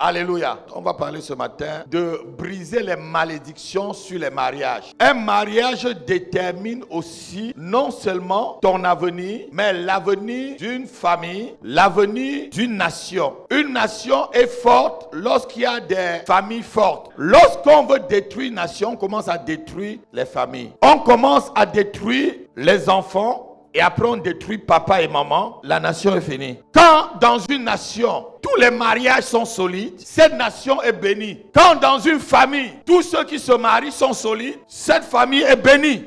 Alléluia. On va parler ce matin de briser les malédictions sur les mariages. Un mariage détermine aussi non seulement ton avenir, mais l'avenir d'une famille, l'avenir d'une nation. Une nation est forte lorsqu'il y a des familles fortes. Lorsqu'on veut détruire une nation, on commence à détruire les familles. On commence à détruire les enfants. Et après on détruit papa et maman, la nation est finie. Quand dans une nation, tous les mariages sont solides, cette nation est bénie. Quand dans une famille, tous ceux qui se marient sont solides, cette famille est bénie.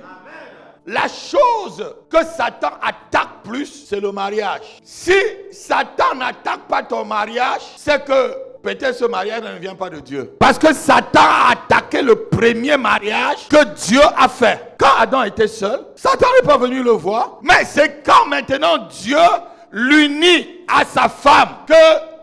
La chose que Satan attaque plus, c'est le mariage. Si Satan n'attaque pas ton mariage, c'est que peut-être ce mariage ne vient pas de Dieu. Parce que Satan a attaqué le premier mariage que Dieu a fait. Quand Adam était seul, Satan n'est pas venu le voir. Mais c'est quand maintenant Dieu l'unit à sa femme que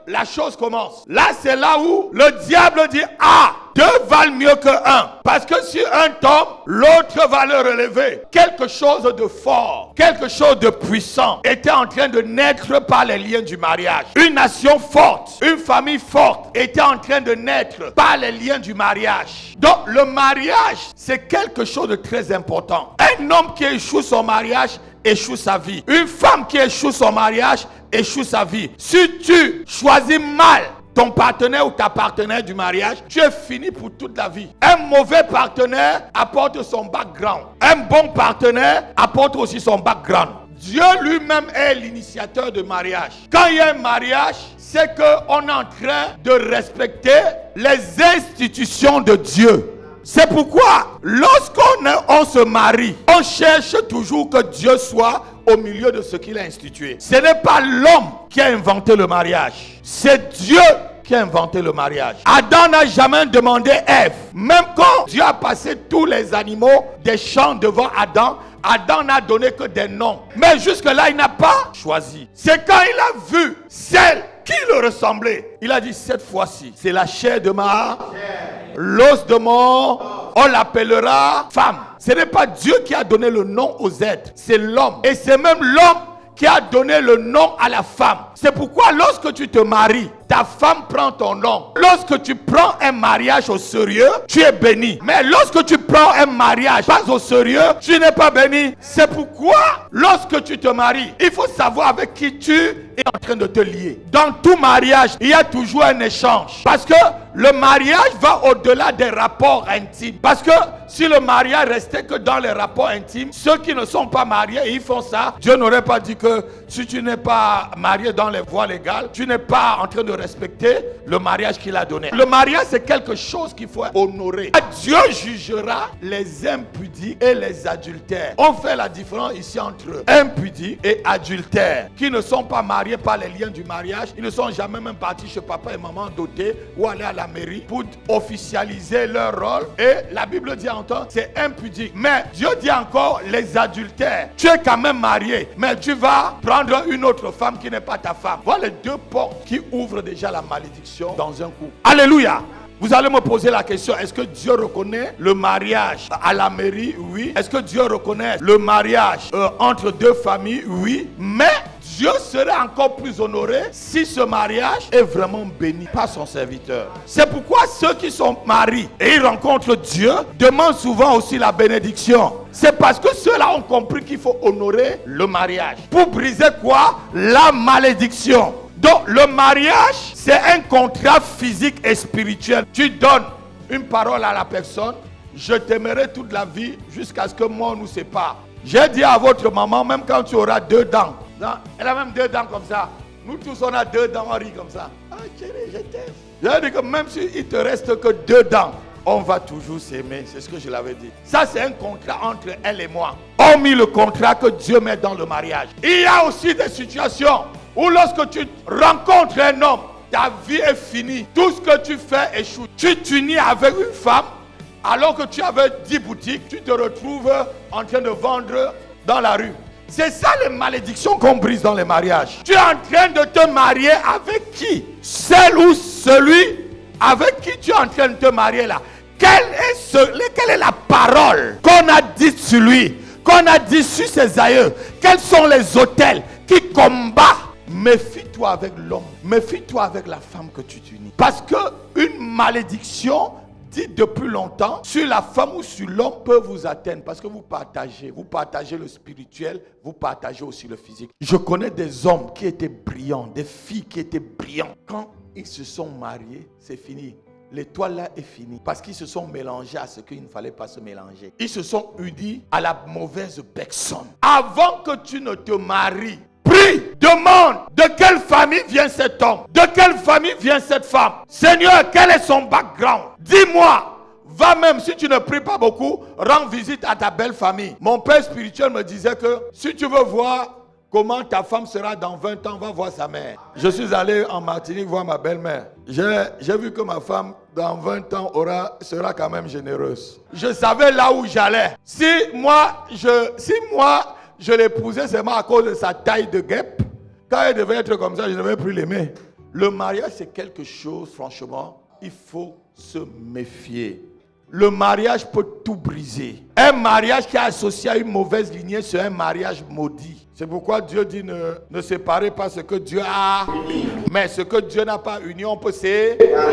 la chose commence. Là, c'est là où le diable dit, ah, deux valent mieux que un. Parce que si un tombe, l'autre va le relever. Quelque chose de fort, quelque chose de puissant était en train de naître par les liens du mariage. Une nation forte, une famille forte était en train de naître par les liens du mariage. Donc, le mariage, c'est quelque chose de très important. Un homme qui échoue son mariage échoue sa vie. Une femme qui échoue son mariage échoue sa vie. Si tu choisis mal ton partenaire ou ta partenaire du mariage, tu es fini pour toute la vie. Un mauvais partenaire apporte son background. Un bon partenaire apporte aussi son background. Dieu lui-même est l'initiateur de mariage. Quand il y a un mariage, c'est qu'on est en train de respecter les institutions de Dieu. C'est pourquoi, lorsqu'on se marie, on cherche toujours que Dieu soit au milieu de ce qu'il a institué. Ce n'est pas l'homme qui a inventé le mariage. C'est Dieu qui a inventé le mariage. Adam n'a jamais demandé Ève. Même quand Dieu a passé tous les animaux des champs devant Adam, Adam n'a donné que des noms. Mais jusque-là, il n'a pas choisi. C'est quand il a vu celle qui le ressemblait, il a dit, cette fois-ci, c'est la chair de ma chair, l'os de mon, on l'appellera femme. Ce n'est pas Dieu qui a donné le nom aux êtres, c'est l'homme. Et c'est même l'homme qui a donné le nom à la femme. C'est pourquoi lorsque tu te maries, ta femme prend ton nom. Lorsque tu prends un mariage au sérieux, tu es béni. Mais lorsque tu prends un mariage pas au sérieux, tu n'es pas béni. C'est pourquoi lorsque tu te maries, il faut savoir avec qui tu es en train de te lier. Dans tout mariage, il y a toujours un échange. Parce que le mariage va au-delà des rapports intimes. Parce que si le mariage restait que dans les rapports intimes, ceux qui ne sont pas mariés, ils font ça. Dieu n'aurait pas dit que si tu n'es pas marié dans les voies légales, tu n'es pas en train de respecter le mariage qu'il a donné. Le mariage, c'est quelque chose qu'il faut honorer. Dieu jugera les impudiques et les adultères. On fait la différence ici entre impudiques et adultères, qui ne sont pas mariés par les liens du mariage. Ils ne sont jamais même partis chez papa et maman dotés ou aller à la mairie pour officialiser leur rôle. Et la Bible dit encore, c'est impudique. Mais Dieu dit encore, les adultères. Tu es quand même marié, mais tu vas prendre une autre femme qui n'est pas ta femme. Voilà les deux portes qui ouvrent déjà la malédiction dans un couple. Alléluia. Vous allez me poser la question, est-ce que Dieu reconnaît le mariage à la mairie? Oui. Est-ce que Dieu reconnaît le mariage entre deux familles? Oui. Mais Dieu serait encore plus honoré si ce mariage est vraiment béni par son serviteur. C'est pourquoi ceux qui sont mariés et ils rencontrent Dieu demandent souvent aussi la bénédiction. C'est parce que ceux-là ont compris qu'il faut honorer le mariage. Pour briser quoi? La malédiction. Donc le mariage, c'est un contrat physique et spirituel. Tu donnes une parole à la personne, je t'aimerai toute la vie jusqu'à ce que moi on nous sépare. J'ai dit à votre maman, même quand tu auras 2 dents, elle a même 2 dents comme ça. Nous tous on a 2 dents, on rit comme ça. Ah chérie, je t'aime. J'ai dit que même s'il te reste que 2 dents, on va toujours s'aimer, c'est ce que je l'avais dit. Ça c'est un contrat entre elle et moi. Hormis le contrat que Dieu met dans le mariage. Il y a aussi des situations où lorsque tu rencontres un homme, ta vie est finie. Tout ce que tu fais échoue. Tu t'unis avec une femme, alors que tu avais 10 boutiques, tu te retrouves en train de vendre dans la rue. C'est ça les malédictions qu'on brise dans les mariages. Tu es en train de te marier avec qui? Celle ou celui avec qui tu es en train de te marier là. Quelle est la parole qu'on a dite sur lui, qu'on a dit sur ses aïeux? Quels sont les autels qui combattent Méfie-toi avec l'homme. Méfie-toi avec la femme que tu t'unis. Parce que une malédiction dite depuis longtemps sur la femme ou sur l'homme peut vous atteindre. Parce que vous partagez le spirituel, vous partagez aussi le physique. Je connais des hommes qui étaient brillants, des filles qui étaient brillantes. Quand ils se sont mariés, c'est fini. L'étoile là est finie parce qu'ils se sont mélangés à ce qu'il ne fallait pas se mélanger. Ils se sont unis à la mauvaise personne. Avant que tu ne te maries, prie, demande de quelle famille vient cet homme, de quelle famille vient cette femme. Seigneur, quel est son background? Dis-moi. Va même, si tu ne pries pas beaucoup, rends visite à ta belle famille. Mon père spirituel me disait que si tu veux voir comment ta femme sera dans 20 ans, va voir sa mère. Je suis allé en Martinique voir ma belle-mère. J'ai vu que ma femme, dans 20 ans, sera quand même généreuse. Je savais là où j'allais. Si moi, je l'épousais seulement à cause de sa taille de guêpe, quand elle devait être comme ça, je ne devais plus l'aimer. Le mariage, c'est quelque chose, franchement, il faut se méfier. Le mariage peut tout briser. Un mariage qui est associé à une mauvaise lignée, c'est un mariage maudit. C'est pourquoi Dieu dit ne séparez pas ce que Dieu a uni. Mais ce que Dieu n'a pas uni, on peut séparer.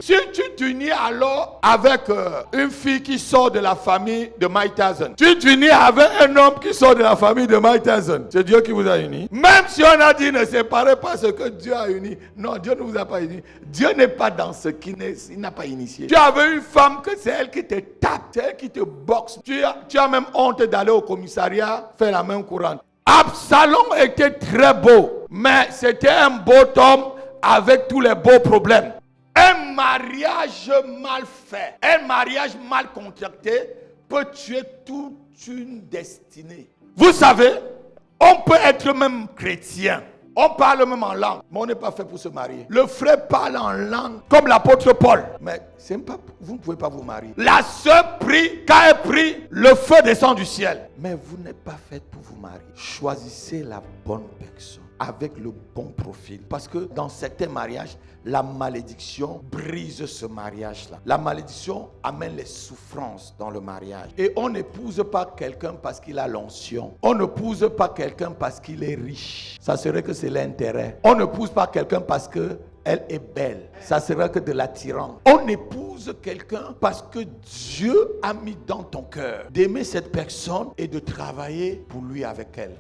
Si tu t'unis alors avec une fille qui sort de la famille de Mike Tyson, tu t'unis avec un homme qui sort de la famille de Mike Tyson, c'est Dieu qui vous a unis. Même si on a dit ne séparez pas ce que Dieu a uni, non, Dieu ne vous a pas unis. Dieu n'est pas dans ce qu'il n'a pas initié. Tu avais une femme que c'est elle qui te tape, c'est elle qui te boxe. Tu as même honte d'aller au commissariat faire la main courante. Absalom était très beau, mais c'était un beau homme avec tous les beaux problèmes. Un mariage mal fait, un mariage mal contracté peut tuer toute une destinée. Vous savez, on peut être même chrétien. On parle même en langue, mais on n'est pas fait pour se marier. Le frère parle en langue comme l'apôtre Paul. Mais vous ne pouvez pas vous marier. La sœur prie, quand elle prie, le feu descend du ciel. Mais vous n'êtes pas fait pour vous marier. Choisissez la bonne personne avec le bon profil. Parce que dans certains mariages, la malédiction brise ce mariage-là. La malédiction amène les souffrances dans le mariage. Et on n'épouse pas quelqu'un parce qu'il a l'onction. On n'épouse pas quelqu'un parce qu'il est riche. Ça serait que c'est l'intérêt. On n'épouse pas quelqu'un parce qu'elle est belle. Ça serait que de l'attirance. On épouse quelqu'un parce que Dieu a mis dans ton cœur d'aimer cette personne et de travailler pour lui avec elle.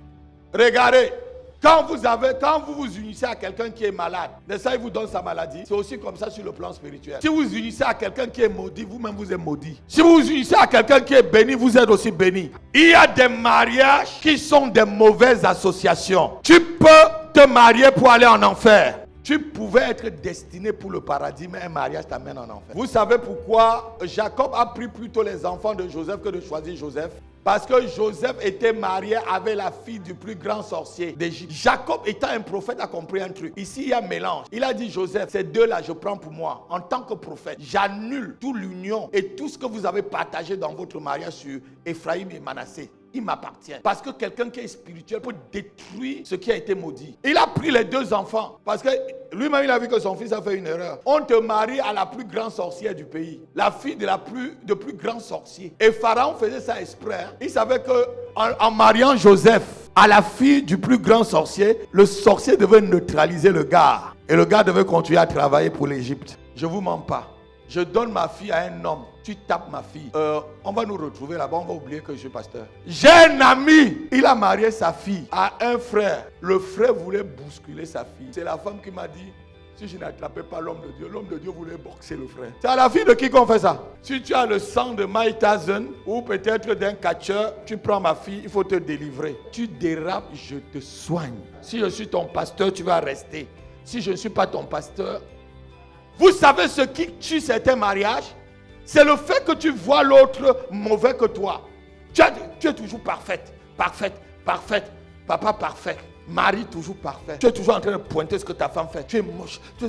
Regardez. Quand vous vous unissez à quelqu'un qui est malade, ça il vous donne sa maladie. C'est aussi comme ça sur le plan spirituel. Si vous vous unissez à quelqu'un qui est maudit, vous-même vous êtes maudit. Si vous vous unissez à quelqu'un qui est béni, vous êtes aussi béni. Il y a des mariages qui sont des mauvaises associations. Tu peux te marier pour aller en enfer. Tu pouvais être destiné pour le paradis, mais un mariage t'amène en enfer. Vous savez pourquoi Jacob a pris plutôt les enfants de Joseph que de choisir Joseph? Parce que Joseph était marié avec la fille du plus grand sorcier d'Égypte. Jacob étant un prophète a compris un truc. Ici, il y a un mélange. Il a dit, Joseph, ces deux-là, je prends pour moi. En tant que prophète, j'annule toute l'union et tout ce que vous avez partagé dans votre mariage sur Ephraim et Manassé. Il m'appartient. Parce que quelqu'un qui est spirituel peut détruire ce qui a été maudit. Il a pris les deux enfants. Parce que lui-même, il a vu que son fils a fait une erreur. On te marie à la plus grande sorcière du pays. La fille de plus grand sorcier. Et Pharaon faisait ça exprès. Il savait que en mariant Joseph à la fille du plus grand sorcier, le sorcier devait neutraliser le gars. Et le gars devait continuer à travailler pour l'Égypte. Je ne vous mens pas. Je donne ma fille à un homme. Tu tapes ma fille. On va nous retrouver là-bas. On va oublier que je suis pasteur. J'ai un ami. Il a marié sa fille à un frère. Le frère voulait bousculer sa fille. C'est la femme qui m'a dit, si je n'attrapais pas l'homme de Dieu voulait boxer le frère. C'est à la fille de qui qu'on fait ça? Si tu as le sang de Mike Tyson ou peut-être d'un catcheur, tu prends ma fille, il faut te délivrer. Tu dérapes, je te soigne. Si je suis ton pasteur, tu vas rester. Si je ne suis pas ton pasteur... Vous savez ce qui tue certains mariages? C'est le fait que tu vois l'autre mauvais que toi. Tu es toujours parfaite. Papa parfait. Marie toujours parfait. Tu es toujours en train de pointer ce que ta femme fait. Tu es moche, tu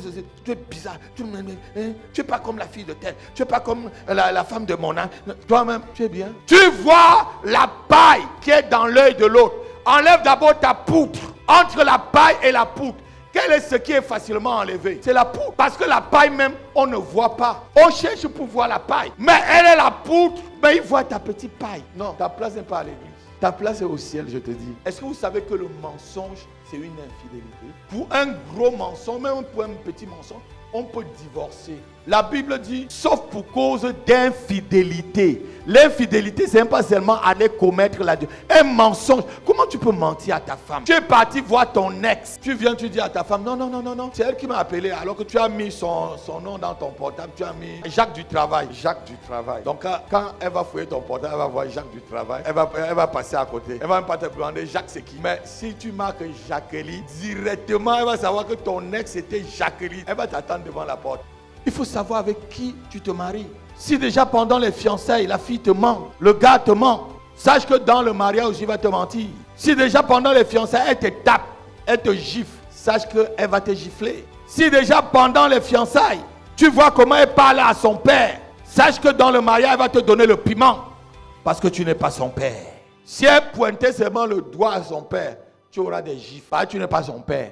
es bizarre. Tu n'es pas comme la fille de tel. Tu n'es pas comme la femme de mon âme. Toi-même, tu es bien. Tu vois la paille qui est dans l'œil de l'autre. Enlève d'abord ta poutre. Entre la paille et la poutre, quel est ce qui est facilement enlevé? C'est la poutre. Parce que la paille même, on ne voit pas. On cherche pour voir la paille. Mais elle est la poutre. Mais il voit ta petite paille. Non, ta place n'est pas à l'église. Ta place est au ciel, je te dis. Est-ce que vous savez que le mensonge, c'est une infidélité. Pour un gros mensonge, même pour un petit mensonge, on peut divorcer. La Bible dit, sauf pour cause d'infidélité. L'infidélité, c'est pas seulement aller commettre la... Un mensonge. Comment tu peux mentir à ta femme? Tu es parti voir ton ex. Tu viens, tu dis à ta femme, non. C'est elle qui m'a appelé alors que tu as mis son nom dans ton portable. Tu as mis Jacques du Travail. Jacques du Travail. Donc quand elle va fouiller ton portable, elle va voir Jacques du Travail. Elle va passer à côté. Elle va même pas te demander Jacques c'est qui. Mais si tu marques Jacqueline, directement, elle va savoir que ton ex était Jacqueline. Elle va t'attendre devant la porte. Il faut savoir avec qui tu te maries. Si déjà pendant les fiançailles, la fille te ment, le gars te ment, sache que dans le mariage, il va te mentir. Si déjà pendant les fiançailles, elle te tape, elle te gifle, sache qu'elle va te gifler. Si déjà pendant les fiançailles, tu vois comment elle parle à son père, sache que dans le mariage, elle va te donner le piment, parce que tu n'es pas son père. Si elle pointait seulement le doigt à son père, tu auras des gifles, tu n'es pas son père.